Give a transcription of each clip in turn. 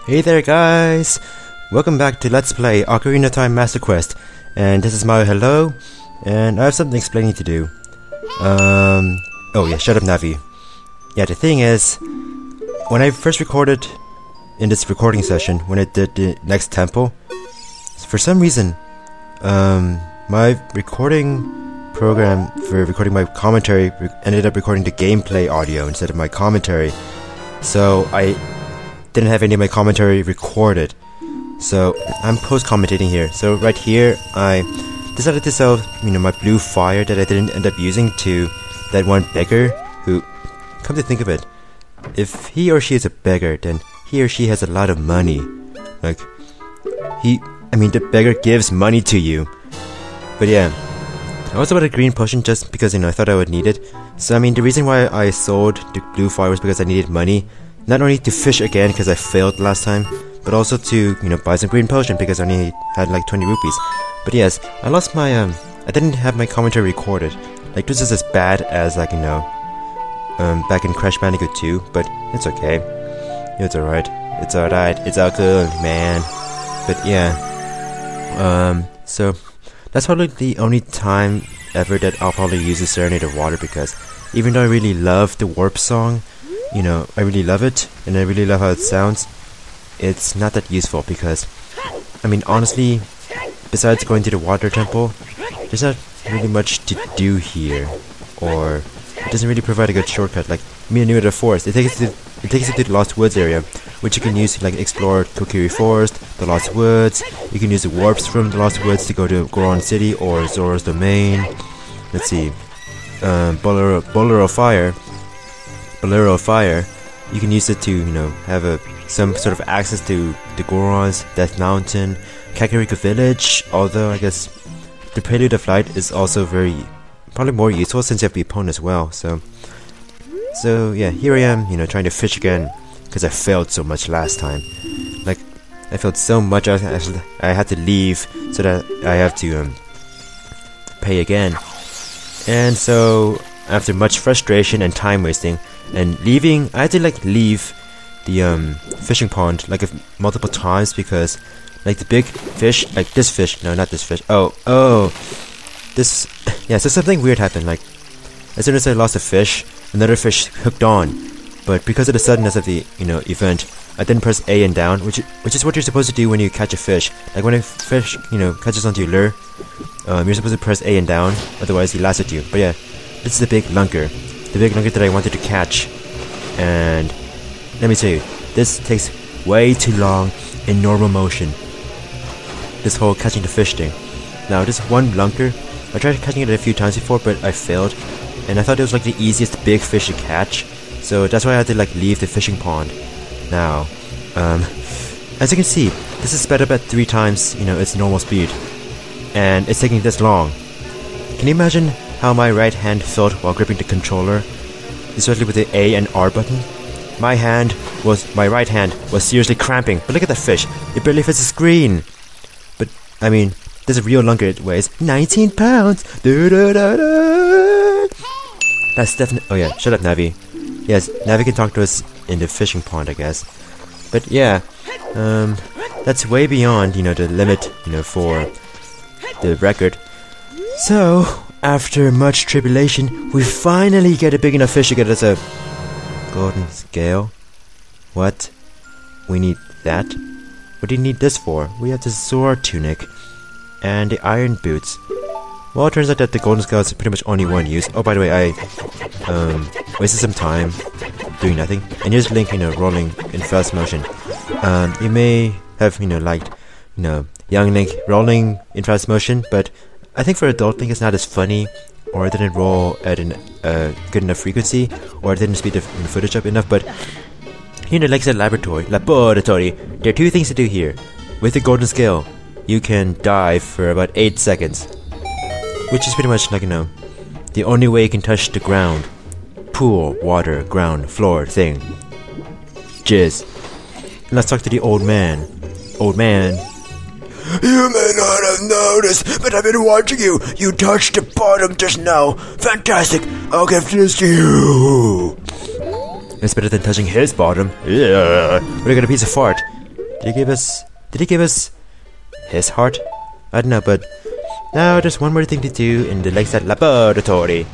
Hey there guys! Welcome back to Let's Play Ocarina Time Master Quest. And this is my hello, and I have something explaining to do. Oh yeah, shut up Navi. Yeah, the thing is, when I first recorded in this recording session, when I did the next temple, for some reason, my recording program for recording my commentary ended up recording the gameplay audio instead of my commentary. So I didn't have any of my commentary recorded. So I'm post-commentating here. So right here, I decided to sell, my blue fire that I didn't end up using to that one beggar who, come to think of it, if he or she is a beggar, then he or she has a lot of money. Like, the beggar gives money to you. But yeah, I also bought a green potion just because, I thought I would need it. So, the reason why I sold the blue fire was because I needed money. Not only to fish again because I failed last time, but also to, buy some green potion because I only had like 20 rupees. But yes, I lost my, I didn't have my commentary recorded. Like, this is as bad as, like, back in Crash Bandicoot 2, but it's okay. It's alright. It's alright. It's all good, man. But yeah. So, that's probably the only time ever that I'll probably use the Serenade of Water because even though I really love the warp song, I really love it, and I really love how it sounds, it's not that useful because, honestly, besides going to the water temple, there's not really much to do here, or it doesn't really provide a good shortcut. Like, near the forest, it takes you to the Lost Woods area, which you can use to, like, explore Kokiri Forest, the Lost Woods. You can use the warps from the Lost Woods to go to Goron City or Zora's Domain. Let's see, Bolero Fire, you can use it to, have some sort of access to the Gorons, Death Mountain, Kakariko Village, although I guess the Prelude of Light is also probably more useful since you have the opponent as well, so yeah, here I am, trying to fish again, because I failed so much last time. Like, I failed so much, I had to leave, so that I have to, pay again. And so, after much frustration and time wasting, and leaving, I had to leave the fishing pond multiple times because the big fish, this fish, no, not this fish. So something weird happened. Like, as soon as I lost a fish, another fish hooked on. But because of the suddenness of the event, I didn't press A and down, which is what you're supposed to do when you catch a fish. Like when a fish catches onto your lure, you're supposed to press A and down, otherwise he laughs at you. But yeah, this is the big lunker. The big nugget that I wanted to catch, and let me tell you, this takes way too long in normal motion. This whole catching the fish thing. Now, this one lunker, I tried catching it a few times before, but I failed, and I thought it was the easiest big fish to catch, so that's why I had to leave the fishing pond. Now, as you can see, this is sped up at 3 times, its normal speed, and it's taking this long. Can you imagine how my right hand felt while gripping the controller, especially with the A and R button? My right hand was seriously cramping, but look at that fish, it barely fits the screen. But, there's a real lunker, it weighs 19 pounds! That's definitely— oh yeah, shut up Navi. Yes, Navi can talk to us in the fishing pond, I guess. But yeah, that's way beyond, the limit, for the record. So, after much tribulation, we finally get a big enough fish to get us a golden scale. What? We need that? What do you need this for? We have the sword tunic and the iron boots. Well, it turns out that the golden scale is pretty much only one use. Oh, by the way, I wasted some time doing nothing. And here's Link, rolling in fast motion. You may have, liked, young Link rolling in fast motion, but I think for adult Link it's not as funny, or it didn't roll at a good enough frequency, or it didn't speed the footage up enough, but like I said, laboratory, there are 2 things to do here. With the golden scale, you can dive for about 8 seconds, which is pretty much the only way you can touch the ground. Pool, water, ground, floor, thing. Jizz. And let's talk to the old man. Old man. You may not have noticed, but I've been watching you. You touched the bottom just now. Fantastic. I'll give this to you. It's better than touching his bottom. Yeah. But I got a piece of fart. Did he give us his heart? I don't know, but now there's one more thing to do in the Lakeside Laboratory.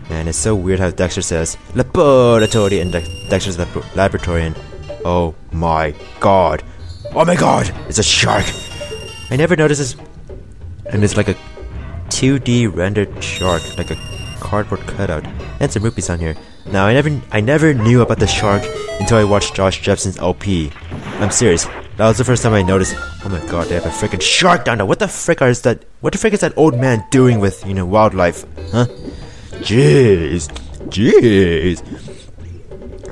And it's so weird how Dexter says laboratory and Dexter's laboratory. And oh my god! Oh my god! It's a shark! I never noticed this. And it's like a 2D rendered shark, like a cardboard cutout. And some rupees on here. Now I never knew about the shark until I watched Josh Jepson's LP. I'm serious. That was the first time I noticed. Oh my god, they have a freaking shark down there. What the frick is that? What the frick is that old man doing with, wildlife? Huh? Jeez.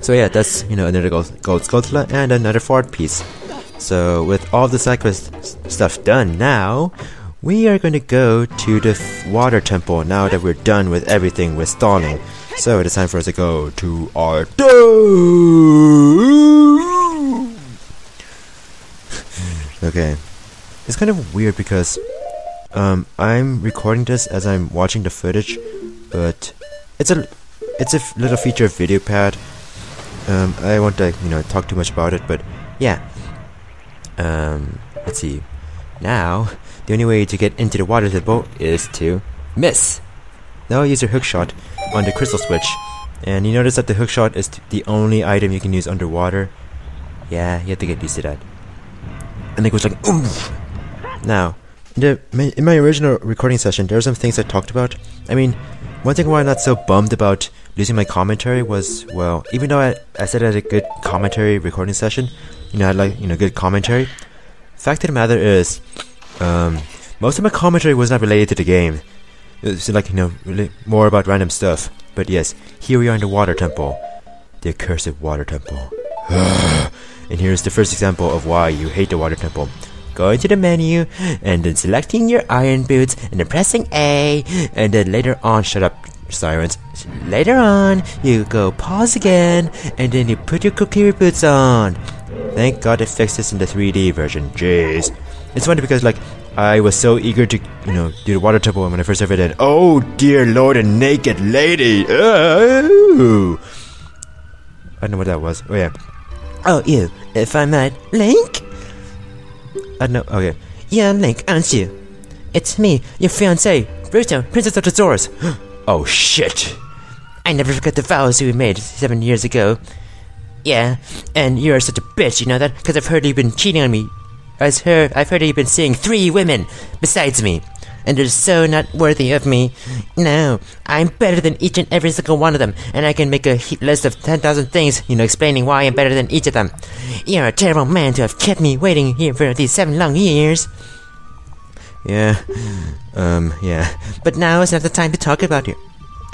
So yeah, that's, another gold skull and another fort piece. So with all the side quest stuff done now, we are going to go to the water temple now that we're done with everything with stalling. So it is time for us to go to our doom. Okay. It's kind of weird because I'm recording this as I'm watching the footage, but it's a little feature of video pad. I won't talk too much about it, but yeah. Let's see. Now the only way to get into the water temple is to miss. Now use your hook shot on the crystal switch, and you notice that the hook shot is the only item you can use underwater. Yeah, you have to get used to that. And it goes like oomph. Now, in my original recording session, there are some things I talked about. I mean, one thing why I'm not so bummed about losing my commentary was, well, even though I said I had a good commentary recording session, I had good commentary. Fact of the matter is, most of my commentary was not related to the game. It's really more about random stuff. But yes, here we are in the water temple. The accursed water temple. And here's the first example of why you hate the water temple. Going to the menu, and then selecting your iron boots, and then pressing A, and then later on, shut up, sirens. Later on, you go pause again, and then you put your cookie boots on. Thank God they fixed this in the 3D version. Jeez. It's funny because I was so eager to do the water temple when I first ever did. Oh dear Lord, a naked lady. Oh. I don't know what that was. Oh yeah. Oh you, if I might, Link. I don't know. Okay. Yeah, Link, aren't you? It's me, your fiancée, Ruto, Princess of the Zors. Oh shit. I never forget the vows we made 7 years ago. Yeah, and you're such a bitch, you know that? Because I've heard you've been cheating on me. I've heard you've been seeing 3 women besides me, and they're so not worthy of me. No, I'm better than each and every single one of them, and I can make a list of 10,000 things, explaining why I'm better than each of them. You're a terrible man to have kept me waiting here for these 7 long years. Yeah, yeah. But now is not the time to talk about you.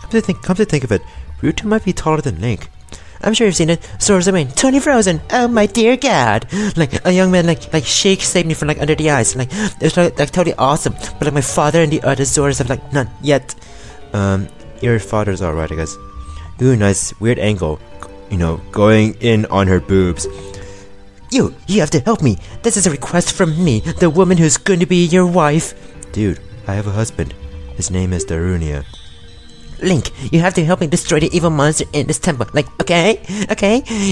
Come to think of it, Ruto might be taller than Link. I'm sure you've seen it. Swords of Rain, totally frozen. Oh my dear God! Like a young man, like Shake saved me from under the ice. It was totally awesome. But my father and the other Zords have not yet. Your father's alright, I guess. Ooh, nice weird angle. Going in on her boobs. You have to help me. This is a request from me, the woman who's going to be your wife. Dude, I have a husband. His name is Darunia. Link, you have to help me destroy the evil monster in this temple. Okay?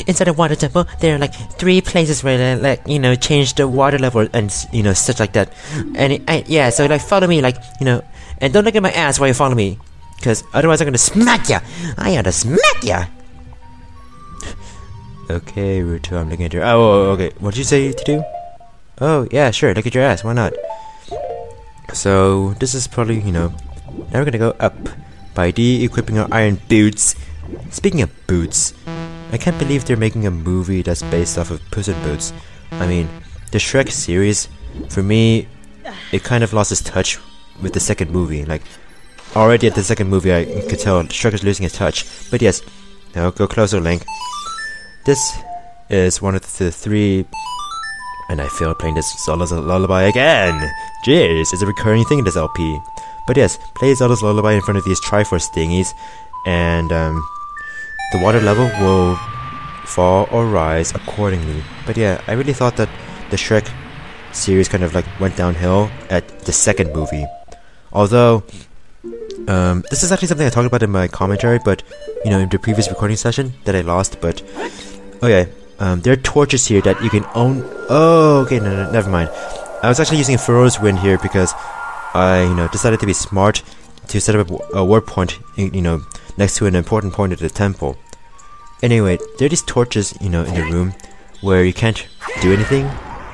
Inside the water temple, there are 3 places where they change the water level and such like that. And yeah, so follow me, and don't look at my ass while you follow me, cause otherwise I'm gonna smack ya. I gotta smack ya. Okay, Ruto, I'm looking at your. Oh, okay. What did you say to do? Oh, yeah, sure. Look at your ass. Why not? So this is probably now we're gonna go up. By de-equipping our iron boots. Speaking of boots, I can't believe they're making a movie that's based off of Puss in Boots. I mean, the Shrek series, for me, it kind of lost its touch with the second movie. Already at the second movie I could tell Shrek is losing its touch. But yes, now go closer, Link. This is one of the 3... And I failed playing this Zelda's Lullaby again! Jeez, it's a recurring thing in this LP. But yes, play Zelda's Lullaby in front of these Triforce thingies, and the water level will fall or rise accordingly. But yeah, I really thought that the Shrek series kind of went downhill at the second movie. Although, this is actually something I talked about in my commentary, but in the previous recording session that I lost. But okay, there are torches here that you can own. Oh, okay, no, never mind. I was actually using Furrow's Wind here because I, decided to be smart to set up a warp point, next to an important point of the temple. Anyway, there are these torches, in the room where you can't do anything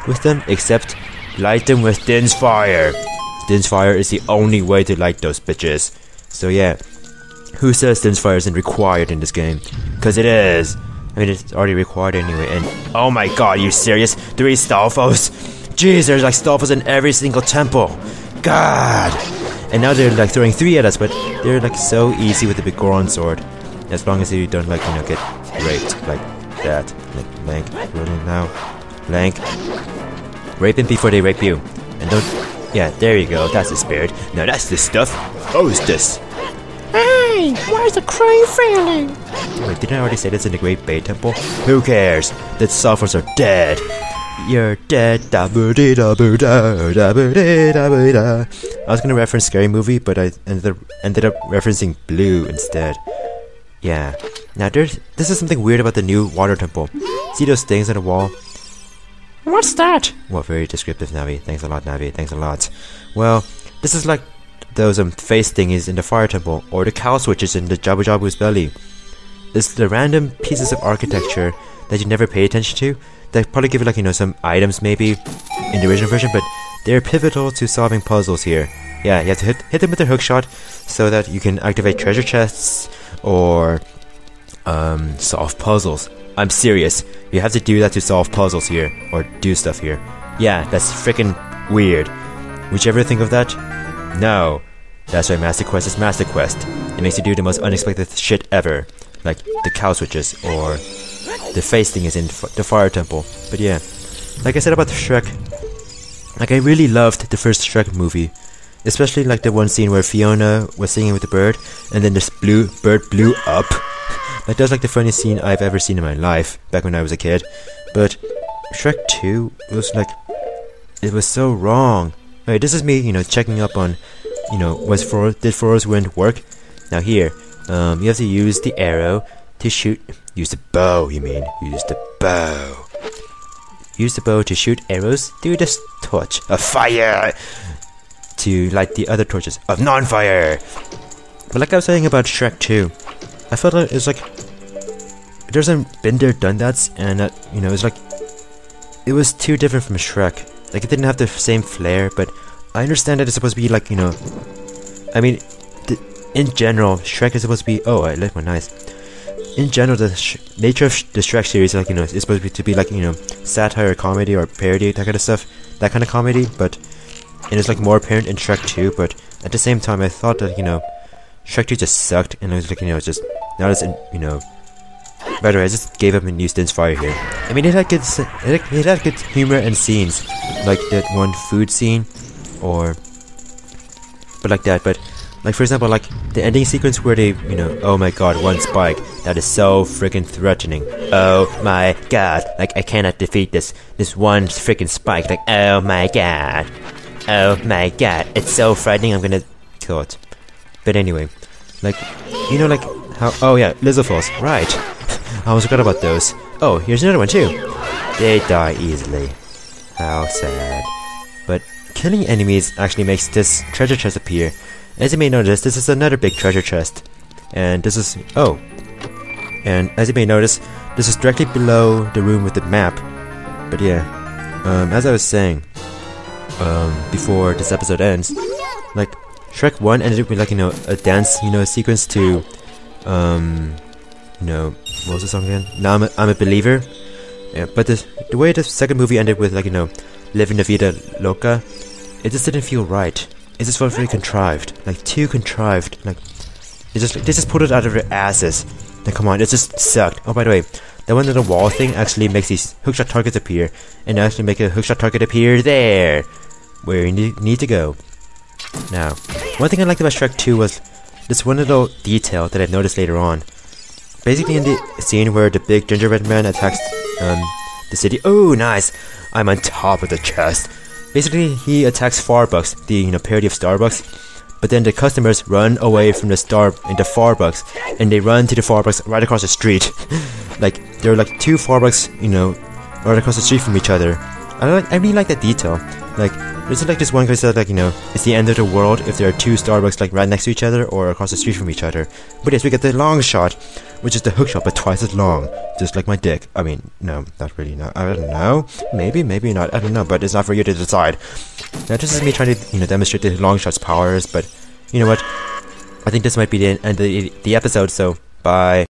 with them except light them with Din's fire. Din's fire is the only way to light those bitches. So yeah, who says Din's fire isn't required in this game? Because it is. I mean, it's already required anyway. And oh my god, are you serious? 3 Stalfos? Jeez, there's like Stalfos in every single temple. God. And now they're like throwing 3 at us, but they're like so easy with the big Goron sword. As long as you don't like, get raped like that. Like, Lank, rolling now. Lank. Rape them before they rape you. And don't... Yeah, there you go. That's the spirit. Now that's the stuff. Oh, is this? Hey, why's the crane failing? Wait, didn't I already say this in the Great Bay Temple? Who cares? The Stalfos are dead. You're dead. I was gonna reference Scary Movie, but I ended up referencing Blue instead. Yeah. Now this is something weird about the new water temple. See those things on the wall? What's that? Well, very descriptive, Navi. Thanks a lot, Navi. Thanks a lot. Well, this is like those face thingies in the fire temple, or the cow switches in the Jabu Jabu's belly. It's the random pieces of architecture that you never pay attention to. They probably give you like, some items maybe in the original version, but they're pivotal to solving puzzles here. Yeah, you have to hit them with a hookshot so that you can activate treasure chests or solve puzzles. I'm serious. You have to do that to solve puzzles here, or do stuff here. Yeah, that's freaking weird. Would you ever think of that? No. That's why Master Quest is Master Quest. It makes you do the most unexpected shit ever. Like the cow switches, or the face thing is in the fire temple. But yeah, like I said about Shrek, like I really loved the first Shrek movie. Especially like the one scene where Fiona was singing with the bird, and then this bird blew up. Like that was like the funniest scene I've ever seen in my life, back when I was a kid. But Shrek 2 was like, it was so wrong. Alright, this is me, checking up on, did Furrow's Wind work? Now here, you have to use the arrow to shoot, use the bow, you mean, use the bow. Use the bow to shoot arrows through this torch of fire to light the other torches of non-fire. But like I was saying about Shrek 2, I felt like it's like there's a been there, done that, and it's like it was too different from Shrek. Like it didn't have the same flair, but I understand that it's supposed to be like I mean, in general, Shrek is supposed to be. Oh, I left my knife. In general, the nature of the Shrek series, like it's supposed to be like satire, comedy, or parody, that kind of stuff, that kind of comedy. But it is like more apparent in Shrek 2. But at the same time, I thought that Shrek 2 just sucked, and I was like just not as By the way, I just gave up and used Din's fire here. I mean, it had good humor and scenes, like that one food scene, but like that. But like for example, like the ending sequence where they, oh my god, one spike, that is so freaking threatening. Oh my god, like I cannot defeat this one freaking spike. Like oh my god, it's so frightening. I'm gonna kill it. But anyway, like like how? Oh yeah, Lizzophos, right? I almost forgot about those. Oh, here's another one too. They die easily. How sad. But killing enemies actually makes this treasure chest appear. As you may notice, this is another big treasure chest. And this is... Oh. And as you may notice, this is directly below the room with the map. But yeah. As I was saying, before this episode ends, like, Shrek 1 ended up with like, a dance, sequence to, what was the song again? Now I'm a Believer. Yeah, but the way the second movie ended with like, Living la Vida Loca, it just didn't feel right. It just felt very contrived. Like, too contrived. Like, they just pulled it out of their asses. Like, come on, it just sucked. Oh, by the way, that one little wall thing actually makes these hookshot targets appear, and actually make a hookshot target appear there, where you need to go. Now, one thing I liked about Shrek 2 was this one little detail that I noticed later on. Basically in the scene where the big gingerbread man attacks the city. Oh, nice! I'm on top of the chest. Basically, he attacks Farbucks, the parody of Starbucks. but then the customers run away from the Starbucks, and they run to the Starbucks right across the street. Like there are like two Starbucks, you know, right across the street from each other. I really like that detail. Like there's like this one guy said, like, you know, it's the end of the world if there are two Starbucks like right next to each other or across the street from each other. But yes, we get the long shot, which is the hook shot but twice as long, just like my dick. I mean, no, not really. No, I don't know. Maybe not. I don't know. But it's not for you to decide. Now this is me trying to, you know, demonstrate the long shot's powers. But you know what? I think this might be the end of the episode. So bye.